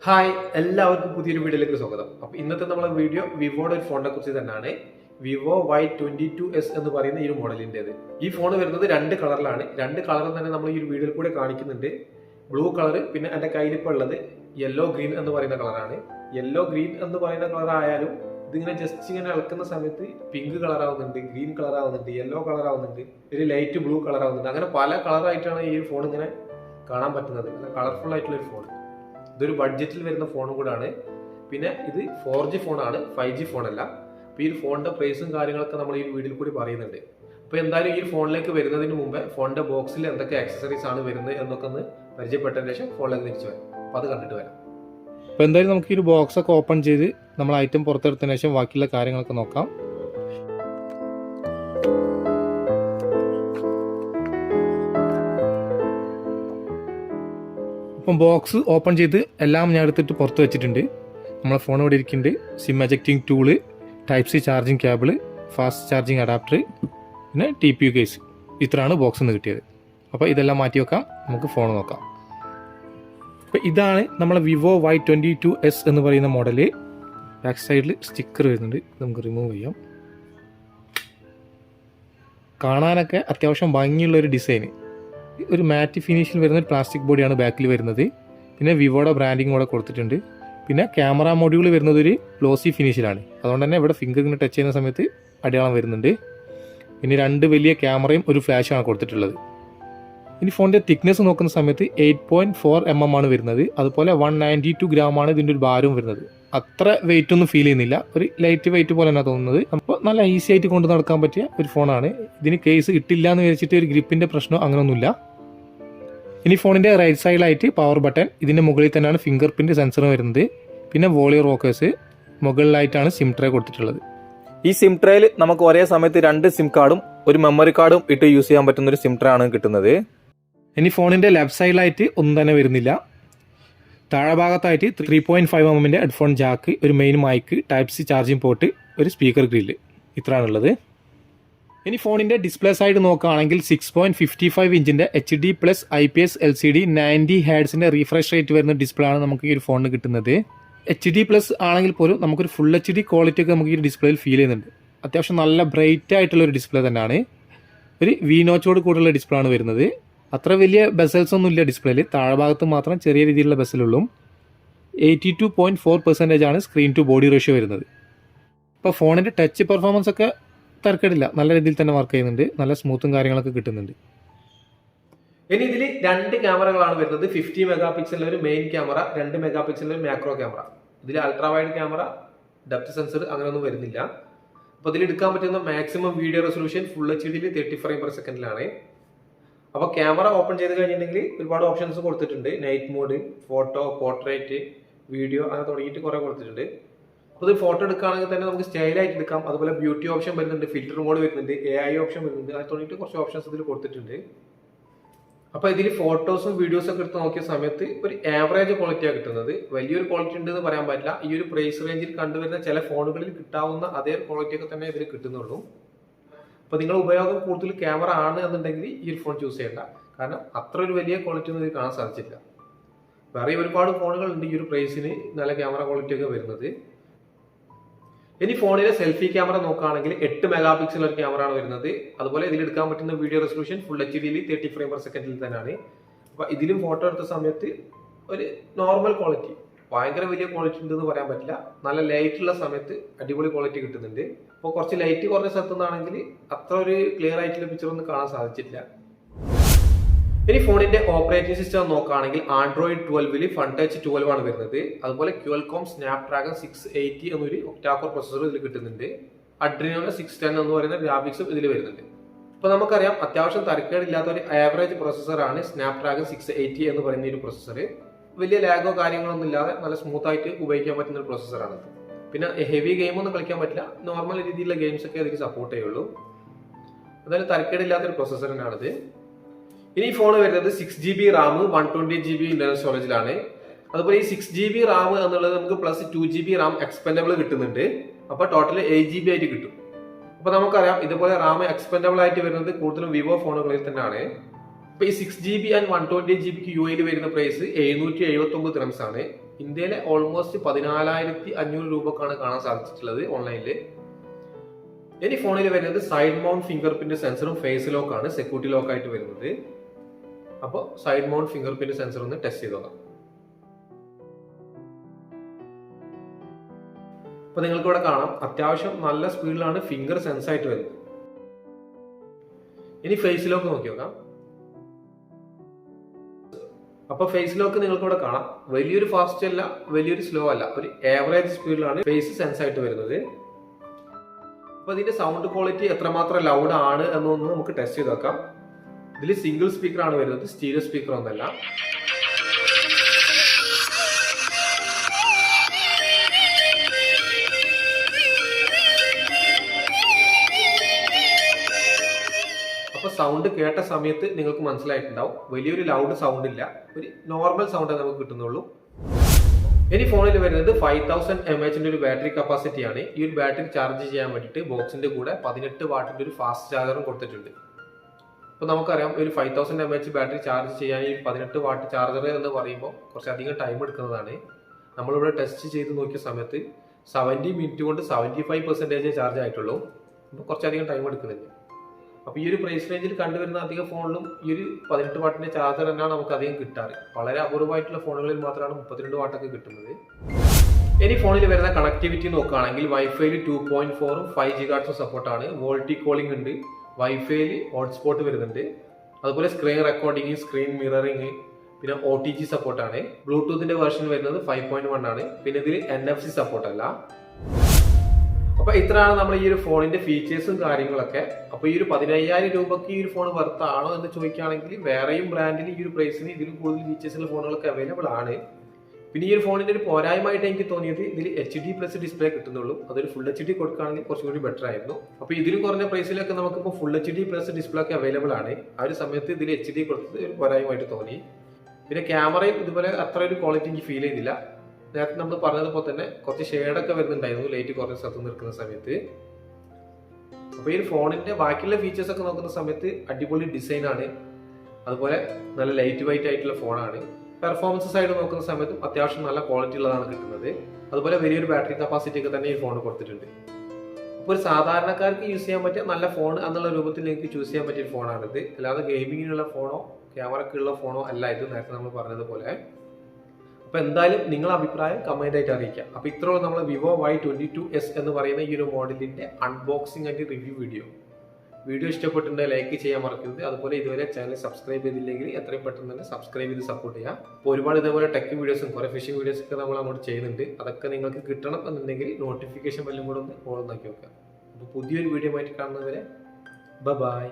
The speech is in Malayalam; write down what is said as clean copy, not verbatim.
ഹായ്, എല്ലാവർക്കും പുതിയൊരു വീഡിയോയിലേക്ക് സ്വാഗതം. അപ്പോൾ ഇന്നത്തെ നമ്മളെ വീഡിയോ വിവോയുടെ ഒരു ഫോണിനെ കുറിച്ച് തന്നെയാണ്. വിവോ Y22s എന്ന് പറയുന്ന ഈ ഒരു മോഡലിൻ്റെത്. ഈ ഫോൺ വരുന്നത് രണ്ട് കളറിലാണ്. രണ്ട് കളറും തന്നെ നമ്മൾ ഈ ഒരു വീഡിയോയിൽ കൂടെ കാണിക്കുന്നുണ്ട്. ബ്ലൂ കളർ, പിന്നെ എൻ്റെ കയ്യിലിപ്പോൾ ഉള്ളത് യെല്ലോ ഗ്രീൻ എന്ന് പറയുന്ന കളറാണ്. യെല്ലോ ഗ്രീൻ എന്ന് പറയുന്ന കളർ ആയാലും ഇതിങ്ങനെ ജസ്റ്റ് ഇങ്ങനെ ഇളക്കുന്ന സമയത്ത് പിങ്ക് കളർ ആവുന്നുണ്ട്, ഗ്രീൻ കളർ ആവുന്നുണ്ട്, യെല്ലോ കളർ ആവുന്നുണ്ട്, ഒരു ലൈറ്റ് ബ്ലൂ കളർ ആവുന്നുണ്ട്. അങ്ങനെ പല കളറായിട്ടാണ് ഈ ഒരു ഫോൺ ഇങ്ങനെ കാണാൻ പറ്റുന്നത്. നല്ല കളർഫുൾ ആയിട്ടുള്ള ഒരു ഫോൺ. ഇതൊരു ബഡ്ജറ്റിൽ വരുന്ന ഫോണും കൂടാണ്. പിന്നെ ഇത് 4G ഫോണാണ്, 5G ഫോണല്ല. അപ്പോൾ ഈ ഫോണിന്റെ പ്രൈസും കാര്യങ്ങളൊക്കെ നമ്മൾ ഈ വീഡിയോയിൽ കൂടി പറയുന്നുണ്ട്. അപ്പോൾ എന്തായാലും ഈ ഫോണിലേക്ക് വരുന്നതിന് മുമ്പ് ഫോണിന്റെ ബോക്സിൽ എന്തൊക്കെ ആക്സസറീസ് ആണ് വരുന്നത് എന്നൊക്കെ ഒന്ന് പരിചയപ്പെട്ടതിന് ശേഷം ഫോണിലേക്ക് തിരിച്ചു വരാം. അപ്പോൾ അത് കണ്ടിട്ട് വരാം. അപ്പോൾ എന്തായാലും നമുക്ക് ഈ ഒരു ബോക്സ് ഒക്കെ ഓപ്പൺ ചെയ്ത് നമ്മൾ ഐറ്റം പുറത്തെടുത്തതിന് ശേഷം ബാക്കിയുള്ള കാര്യങ്ങളൊക്കെ നോക്കാം. അപ്പം ബോക്സ് ഓപ്പൺ ചെയ്ത് എല്ലാം ഞാൻ എടുത്തിട്ട് പുറത്ത് വെച്ചിട്ടുണ്ട്. നമ്മളെ ഫോൺ ഇവിടെ ഇരിക്കുന്നുണ്ട്. SIM ejecting tool, type C charging cable, fast charging adapter, പിന്നെ TPU കേസ്. ഇത്രയാണ് ബോക്സിൽ നിന്ന് കിട്ടിയത്. അപ്പോൾ ഇതെല്ലാം മാറ്റി വെക്കാം, നമുക്ക് ഫോൺ നോക്കാം. അപ്പോൾ ഇതാണ് നമ്മളെ വിവോ Y22s എന്ന് പറയുന്ന മോഡല്. ബാക്ക് സൈഡിൽ സ്റ്റിക്കർ വരുന്നുണ്ട്, നമുക്ക് റിമൂവ് ചെയ്യാം. കാണാനൊക്കെ അത്യാവശ്യം ഭംഗിയുള്ളൊരു ഡിസൈന്. ഒരു മാറ്റ് ഫിനിഷിൽ വരുന്ന ഒരു പ്ലാസ്റ്റിക് ബോഡിയാണ് ബാക്കിൽ വരുന്നത്. പിന്നെ വിവോയുടെ ബ്രാൻഡിങ് കൂടെ കൊടുത്തിട്ടുണ്ട്. പിന്നെ ക്യാമറ മൊഡ്യൂൾ വരുന്നത് ഒരു ഗ്ലോസി ഫിനിഷിലാണ്. അതുകൊണ്ട് തന്നെ ഇവിടെ ഫിംഗറിന് ടച്ച് ചെയ്യുന്ന സമയത്ത് അടയാളം വരുന്നുണ്ട്. പിന്നെ രണ്ട് വലിയ ക്യാമറയും ഒരു ഫ്ലാഷാണ് കൊടുത്തിട്ടുള്ളത്. ഇനി ഫോണിൻ്റെ തിക്നെസ് നോക്കുന്ന സമയത്ത് 8.4 mm ആണ് വരുന്നത്. അതുപോലെ 192 ഗ്രാമാണ് ഇതിൻ്റെ ഒരു ഭാരവും വരുന്നത്. അത്ര വെയിറ്റ് ഒന്നും ഫീൽ ചെയ്യുന്നില്ല, ഒരു ലൈറ്റ് വെയിറ്റ് പോലെ തന്നെ തോന്നുന്നത്. അപ്പോൾ നല്ല ഈസി ആയിട്ട് കൊണ്ട് നടക്കാൻ പറ്റിയ ഒരു ഫോണാണ്. ഇതിന് കേസ് ഇട്ടില്ല എന്ന് വിചാരിച്ചിട്ട് ഒരു ഗ്രിപ്പിൻ്റെ പ്രശ്നം അങ്ങനെയൊന്നുമില്ല. ഇനി ഫോണിൻ്റെ റൈറ്റ് സൈഡിലായിട്ട് പവർ ബട്ടൺ, ഇതിൻ്റെ മുകളിൽ തന്നെയാണ് ഫിംഗർ പ്രിൻറ്റ് സെൻസർ വരുന്നത്. പിന്നെ വോളിയം റോക്കേഴ്സ്, മുകളിലായിട്ടാണ് സിം ട്രേ കൊടുത്തിട്ടുള്ളത്. ഈ സിം ട്രേയിൽ നമുക്ക് ഒരേ സമയത്ത് രണ്ട് സിം കാർഡും ഒരു മെമ്മറി കാർഡും ഇട്ട് യൂസ് ചെയ്യാൻ പറ്റുന്ന ഒരു സിം ട്രേ ആണ് കിട്ടുന്നത്. ഇനി ഫോണിൻ്റെ ലെഫ്റ്റ് സൈഡിലായിട്ട് ഒന്നും തന്നെ വരുന്നില്ല. താഴെ ഭാഗത്തായിട്ട് 3.5 mm ഹെഡ്ഫോൺ ജാക്ക്, ഒരു main mic, type C charging port, ഒരു സ്പീക്കർ ഗ്രില്ല്, ഇത്രയാണുള്ളത്. ഇനി ഫോണിൻ്റെ ഡിസ്പ്ലേ സൈഡ് നോക്കുകയാണെങ്കിൽ 6.55 ഇഞ്ചിൻ്റെ HD+ IPS LCD 90 Hz refresh rate വരുന്ന ഡിസ്പ്ലേ ആണ് നമുക്ക് ഈ ഒരു ഫോണിന് കിട്ടുന്നത്. HD+ ആണെങ്കിൽ പോലും നമുക്കൊരു ഫുൾ HD ക്വാളിറ്റി ഒക്കെ നമുക്ക് ഈ ഡിസ്പ്ലേയിൽ ഫീൽ ചെയ്യുന്നുണ്ട്. അത്യാവശ്യം നല്ല ബ്രൈറ്റ് ആയിട്ടുള്ള ഒരു ഡിസ്പ്ലേ തന്നെയാണ്. ഒരു V നോച്ചോട് കൂടെയുള്ള ഡിസ്പ്ലേ ആണ് വരുന്നത്. അത്ര വലിയ ബെസൽസ് ഒന്നും ഇല്ല ഡിസ്പ്ലേയിൽ. താഴെ ഭാഗത്ത് മാത്രം ചെറിയ രീതിയിലുള്ള ബെസലുള്ളൂ. 82.4% ആണ് സ്ക്രീൻ ടു ബോഡി റേഷ്യോ വരുന്നത്. ഇപ്പോൾ ഫോണിൻ്റെ ടച്ച് പെർഫോമൻസ് ഒക്കെ തരക്കേടില്ല, നല്ല രീതിയിൽ തന്നെ വർക്ക് ചെയ്യുന്നുണ്ട്. നല്ല സ്മൂത്തും കാര്യങ്ങളൊക്കെ കിട്ടുന്നുണ്ട്. ഇനി ഇതിൽ രണ്ട് ക്യാമറകളാണ് വരുന്നത്. 50 മെഗാ ഒരു മെയിൻ ക്യാമറ, 2 മെഗാ ഒരു മാക്രോ ക്യാമറ. ഇതിൽ ultra wide camera, depth sensor അങ്ങനെയൊന്നും വരുന്നില്ല. അപ്പോൾ ഇതിൽ എടുക്കാൻ പറ്റുന്ന maximum video resolution full HD 30 ഫ്രെയിം/സെക്കൻഡിലാണ്. അപ്പോൾ ക്യാമറ ഓപ്പൺ ചെയ്ത് കഴിഞ്ഞിട്ടുണ്ടെങ്കിൽ ഒരുപാട് ഓപ്ഷൻസ് കൊടുത്തിട്ടുണ്ട്. Night mode, photo, portrait, video അങ്ങനെ തുടങ്ങിയിട്ട് കുറേ കൊടുത്തിട്ടുണ്ട്. അപ്പോൾ ഇത് ഫോട്ടോ എടുക്കുകയാണെങ്കിൽ തന്നെ നമുക്ക് സ്റ്റൈലായിട്ട് എടുക്കാം. അതുപോലെ ബ്യൂട്ടി ഓപ്ഷൻ വരുന്നുണ്ട്, ഫിൽറ്റർ മോഡ് വരുന്നുണ്ട്, AI ഓപ്ഷൻ വരുന്നുണ്ട്. അത് തുടങ്ങിയിട്ട് കുറച്ച് ഓപ്ഷൻസ് ഇതിൽ കൊടുത്തിട്ടുണ്ട്. അപ്പോൾ ഇതിൽ ഫോട്ടോസും വീഡിയോസും ഒക്കെ എടുത്ത് നോക്കിയ സമയത്ത് ഒരു ആവറേജ് ക്വാളിറ്റിയാണ് കിട്ടുന്നത്. വലിയൊരു ക്വാളിറ്റി ഉണ്ടെന്ന് പറയാൻ പറ്റില്ല. ഈ ഒരു പ്രൈസ് റേഞ്ചിൽ കണ്ടുവരുന്ന ചില ഫോണുകളിൽ കിട്ടാവുന്ന അതേ ക്വാളിറ്റി ഒക്കെ തന്നെ ഇതിൽ കിട്ടുന്നുള്ളൂ. അപ്പോൾ നിങ്ങൾ ഉപയോഗം കൂടുതൽ ക്യാമറ ആണ് എന്നുണ്ടെങ്കിൽ ഈ ഒരു ഫോൺ ചൂസ് ചെയ്യേണ്ട. കാരണം അത്ര ഒരു വലിയ ക്വാളിറ്റി ഒന്നും ഇത് കാണാൻ സാധിച്ചില്ല. വേറെ ഒരുപാട് ഫോണുകളുണ്ട് ഈ ഒരു പ്രൈസിന് നല്ല ക്യാമറ ക്വാളിറ്റി ഒക്കെ വരുന്നത്. ഇനി ഫോണിലെ സെൽഫി ക്യാമറ നോക്കുകയാണെങ്കിൽ 8 മെഗാ ഒരു ക്യാമറ ആണ് വരുന്നത്. അതുപോലെ ഇതിൽ എടുക്കാൻ പറ്റുന്ന വീഡിയോ റെസൊല്യൂഷൻ ഫുൾ HD 30 ഫ്രെയിം/സെക്കൻഡിൽ തന്നെയാണ്. അപ്പോൾ ഇതിലും ഫോട്ടോ എടുത്ത സമയത്ത് ഒരു നോർമൽ ക്വാളിറ്റി, ഭയങ്കര വലിയ ക്വാളിറ്റി ഉണ്ടെന്ന് പറയാൻ പറ്റില്ല. നല്ല ലൈറ്റ് ഉള്ള സമയത്ത് അടിപൊളി ക്വാളിറ്റി കിട്ടുന്നുണ്ട്. അപ്പോൾ കുറച്ച് ലൈറ്റ് കുറഞ്ഞ സ്ഥലത്തു നിന്നാണെങ്കിൽ അത്ര ഒരു ക്ലിയർ ആയിട്ടുള്ള പിക്ചർ ഒന്നും കാണാൻ സാധിച്ചില്ല. ഇനി ഫോണിന്റെ ഓപ്പറേറ്റിംഗ് സിസ്റ്റം നോക്കുകയാണെങ്കിൽ ആൻഡ്രോയിഡ് 12 ഫൺ ടച്ച് 12 ആണ് വരുന്നത്. അതുപോലെ ക്വാൽകോം സ്നാപ്ഡ്രാഗൺ 680 എന്നൊരു ഒക്ടാകോർ പ്രൊസസ്സർ ഇതിൽ കിട്ടുന്നുണ്ട്. അഡ്രീനോ 610 എന്ന് പറയുന്ന ഗ്രാഫിക്സും ഇതിൽ വരുന്നുണ്ട്. അപ്പോൾ നമുക്കറിയാം അത്യാവശ്യം തരക്കേടില്ലാത്ത ഒരു ആവറേജ് പ്രൊസസ്സറാണ് സ്നാപ്ഡ്രാഗൺ 680 എന്ന് പറയുന്ന ഒരു പ്രൊസസ്സർ. വലിയ ലാഗോ കാര്യങ്ങളൊന്നും ഇല്ലാതെ നല്ല സ്മൂത്ത് ആയിട്ട് ഉപയോഗിക്കാൻ പറ്റുന്ന ഒരു പ്രൊസസ്സറാണ്. പിന്നെ ഹെവി ഗെയിം ഒന്നും കളിക്കാൻ പറ്റില്ല, നോർമൽ രീതിയിലുള്ള ഗെയിംസ് ഒക്കെ അതിൽ സപ്പോർട്ട് ചെയ്യുള്ളൂ. അതായത് തരക്കേടില്ലാത്തൊരു പ്രൊസസ്സർ തന്നെയാണിത്. ഇനി ഫോൺ വരുന്നത് 6GB റാം 120GB ഇന്റർണൽ സ്റ്റോറേജിലാണ്. അതുപോലെ ഈ 6GB റാം എന്നുള്ളത് നമുക്ക് പ്ലസ് 2GB റാം എക്സ്പെൻഡബിൾ കിട്ടുന്നുണ്ട്. അപ്പോൾ ടോട്ടൽ 8GB ആയിട്ട് കിട്ടും. അപ്പോൾ നമുക്കറിയാം ഇതുപോലെ റാം എക്സ്പെൻഡബിൾ ആയിട്ട് വരുന്നത് കൂടുതലും വിവോ ഫോണുകളിൽ തന്നെയാണ്. അപ്പോൾ ഈ 6GB ആൻഡ് 128GB UAE വരുന്ന പ്രൈസ് 779 dirhams ആണ്. ഇന്ത്യയിലെ ഓൾമോസ്റ്റ് 14,500 രൂപക്കാണ് കാണാൻ സാധിച്ചിട്ടുള്ളത് ഓൺലൈനിൽ. ഇനി ഫോണിൽ വരുന്നത് സൈഡ് മൗണ്ട് ഫിംഗർ പ്രിന്റ് സെൻസറും ഫേസ് ലോക്ക് ആണ് സെക്യൂരിറ്റി ലോക്ക് ആയിട്ട് വരുന്നത്. അപ്പോൾ side mount fingerprint sensor ഒന്ന് ടെസ്റ്റ് ചെയ്ത് നോക്കാം. അപ്പോൾ നിങ്ങൾക്ക് ഇവിടെ കാണാം അത്യാവശ്യം നല്ല സ്പീഡിലാണ് ഫിംഗർ സെൻസ് ആയിട്ട് വരുന്നത്. ഇനി ഫേസ് ലോക്ക് നോക്കി നോക്കാം. അപ്പോൾ ഫേസ് ലോക്ക് നിങ്ങൾക്ക് ഇവിടെ കാണാം വലിയൊരു ഫാസ്റ്റ് അല്ല വലിയൊരു സ്ലോ അല്ല, ഒരു ആവറേജ് സ്പീഡിലാണ് ഫേസ് സെൻസ് ആയിട്ട് വരുന്നത്. അപ്പോൾ ഇതിന്റെ സൗണ്ട് ക്വാളിറ്റി എത്രമാത്രം ലൗഡ് ആണ് എന്നൊന്ന് നമുക്ക് ടെസ്റ്റ് ചെയ്ത് നോക്കാം. ഇതിൽ സിംഗിൾ സ്പീക്കർ ആണ് വരുന്നത്, സ്റ്റീരിയോ സ്പീക്കർ ഒന്നല്ല. അപ്പോൾ സൗണ്ട് കേട്ട സമയത്ത് നിങ്ങൾക്ക് മനസ്സിലായിട്ടുണ്ടാവും വലിയൊരു ലൗഡ് സൗണ്ട് ഇല്ല, ഒരു നോർമൽ സൗണ്ട് നമുക്ക് കിട്ടുന്നുള്ളൂ. ഇനി ഫോണിൽ വരുന്നത് 5000 mAh ഒരു ബാറ്ററി കപ്പാസിറ്റി ആണ്. ഈ ഒരു ബാറ്ററി ചാർജ് ചെയ്യാൻ വേണ്ടിയിട്ട് ബോക്സിന്റെ കൂടെ 18 വാട്ടിന്റെ ഒരു ഫാസ്റ്റ് ചാർജറും കൊടുത്തിട്ടുണ്ട്. അപ്പോൾ നമുക്കറിയാം ഒരു 5000 mAh ബാറ്ററി ചാർജ് ചെയ്യാൻ ഈ 18 വാട്ട് ചാർജർ എന്ന് പറയുമ്പോൾ കുറച്ചധികം ടൈം എടുക്കുന്നതാണ്. നമ്മളിവിടെ ടെസ്റ്റ് ചെയ്ത് നോക്കിയ സമയത്ത് 70 മിനിറ്റ് കൊണ്ട് 75% ചാർജ് ആയിട്ടുള്ളൂ. അപ്പോൾ കുറച്ചധികം ടൈം എടുക്കുന്നില്ല. അപ്പോൾ ഈ ഒരു പ്രൈസ് റേഞ്ചിൽ കണ്ടുവരുന്ന അധിക ഫോണിലും ഈ ഒരു 18 വാട്ടിന്റെ ചാർജർ തന്നെയാണ് നമുക്ക് അധികം കിട്ടാറ്. വളരെ അപൂർവമായിട്ടുള്ള ഫോണുകളിൽ മാത്രമാണ് 32 വാട്ടൊക്കെ കിട്ടുന്നത്. ഇനി ഫോണിൽ വരുന്ന കണക്ടിവിറ്റി നോക്കുകയാണെങ്കിൽ വൈഫൈയിൽ 2.4ഉം 5 GHz സപ്പോർട്ടാണ്. വോൾട്ടി കോളിംഗ് ഉണ്ട്, വൈഫൈയിൽ ഹോട്ട്സ്പോട്ട് വരുന്നുണ്ട്, അതുപോലെ സ്ക്രീൻ റെക്കോർഡിംഗ്, സ്ക്രീൻ മിററിംഗ്, പിന്നെ OTG സപ്പോർട്ടാണ്. ബ്ലൂടൂത്തിന്റെ വേർഷൻ വരുന്നത് 5.1 ആണ്. പിന്നെ ഇതിൽ NFC സപ്പോർട്ട് അല്ല. അപ്പോൾ ഇത്രയാണ് നമ്മൾ ഈ ഒരു ഫോണിന്റെ ഫീച്ചേഴ്സും കാര്യങ്ങളൊക്കെ. അപ്പോൾ ഈ ഒരു 15,000 രൂപയ്ക്ക് ഈ ഒരു ഫോൺ വർത്ത് ആണോ എന്ന് ചോദിക്കുകയാണെങ്കിൽ വേറെയും ബ്രാൻഡിൽ ഈ ഒരു പ്രൈസിന് ഇതിൽ കൂടുതൽ ഫീച്ചേഴ്സുള്ള ഫോണുകളൊക്കെ അവൈലബിൾ ആണ്. പിന്നെ ഈ ഒരു ഫോണിന്റെ ഒരു പോരായ്മയായിട്ട് എനിക്ക് തോന്നിയത് ഇതിൽ HD+ ഡിസ്പ്ലേ കിട്ടുന്നുള്ളൂ. അതൊരു ഫുൾ HD കൊടുക്കുകയാണെങ്കിൽ കുറച്ചുകൂടി ബെറ്റർ ആയിരുന്നു. അപ്പോൾ ഇതിലും കുറഞ്ഞ പ്രൈസിലൊക്കെ നമുക്കിപ്പോൾ ഫുൾ HD+ ഡിസ്പ്ലേ ഒക്കെ അവൈലബിൾ ആണ്. ആ ഒരു സമയത്ത് ഇതിൽ HD കൊടുത്തത് ഒരു പോരായ്മയായിട്ട് തോന്നി. പിന്നെ ക്യാമറയും ഇതുപോലെ അത്ര ഒരു ക്വാളിറ്റി എനിക്ക് ഫീൽ ചെയ്തില്ല. നേരത്തെ നമ്മൾ പറഞ്ഞതുപോലെ തന്നെ കുറച്ച് ഷെയ്ഡൊക്കെ വരുന്നുണ്ടായിരുന്നു ലൈറ്റ് കുറഞ്ഞ സ്ഥലത്ത് നിൽക്കുന്ന സമയത്ത്. അപ്പോൾ ഈ ഒരു ഫോണിന്റെ ബാക്കിയുള്ള ഫീച്ചേഴ്സ് ഒക്കെ നോക്കുന്ന സമയത്ത് അടിപൊളി ഡിസൈൻ ആണ്, അതുപോലെ നല്ല ലൈറ്റ് വെയിറ്റ് ആയിട്ടുള്ള ഫോണാണ്. പെർഫോമൻസ് സൈഡ് നോക്കുന്ന സമയത്തും അത്യാവശ്യം നല്ല ക്വാളിറ്റി ഉള്ളതാണ് കിട്ടുന്നത്. അതുപോലെ വലിയൊരു ബാറ്ററി കപ്പാസിറ്റി ഒക്കെ തന്നെ ഈ ഫോൺ കൊടുത്തിട്ടുണ്ട്. അപ്പോൾ ഒരു സാധാരണക്കാർക്ക് യൂസ് ചെയ്യാൻ പറ്റിയ നല്ല ഫോൺ എന്നുള്ള രൂപത്തിൽ നിങ്ങൾക്ക് ചൂസ് ചെയ്യാൻ പറ്റിയ ഫോണാണിത്. അല്ലാതെ ഗെയിമിങ്ങിനുള്ള ഫോണോ ക്യാമറക്കുള്ള ഫോണോ അല്ല ഇത്, നേരത്തെ നമ്മൾ പറഞ്ഞതുപോലെ. അപ്പോൾ എന്തായാലും നിങ്ങളുടെ അഭിപ്രായം കമന്റ് ആയിട്ട് അറിയിക്കാം. അപ്പോൾ ഇത്രയും നമ്മൾ വിവോ Y22s എന്ന് പറയുന്ന ഈ ഒരു മോഡലിന്റെ അൺബോക്സിംഗ് ആൻഡ് റിവ്യൂ വീഡിയോ ഇഷ്ടപ്പെട്ടിട്ടുണ്ടെങ്കിൽ ലൈക്ക് ചെയ്യാൻ മറക്കരുത്. അതുപോലെ ഇതുവരെ ചാനൽ സബ്സ്ക്രൈബ് ചെയ്തില്ലെങ്കിൽ എത്രയും പെട്ടെന്ന് തന്നെ സബ്സ്ക്രൈബ് ചെയ്ത് സപ്പോർട്ട് ചെയ്യാം. അപ്പോൾ ഒരുപാട് ഇതേപോലെ ടെക് വീഡിയോസും കുറേ ഫിഷിംഗ് വീഡിയോസൊക്കെ നമ്മൾ അങ്ങോട്ട് ചെയ്യുന്നുണ്ട്. അതൊക്കെ നിങ്ങൾക്ക് കിട്ടണം എന്നുണ്ടെങ്കിൽ നോട്ടിഫിക്കേഷൻ ബെല്ലും കൂടെ ഒന്ന് ഓൺ ആക്കി വെക്കാം. അപ്പോൾ പുതിയൊരു വീഡിയോ ആയിട്ട് കാണുന്നവരെ ബൈ.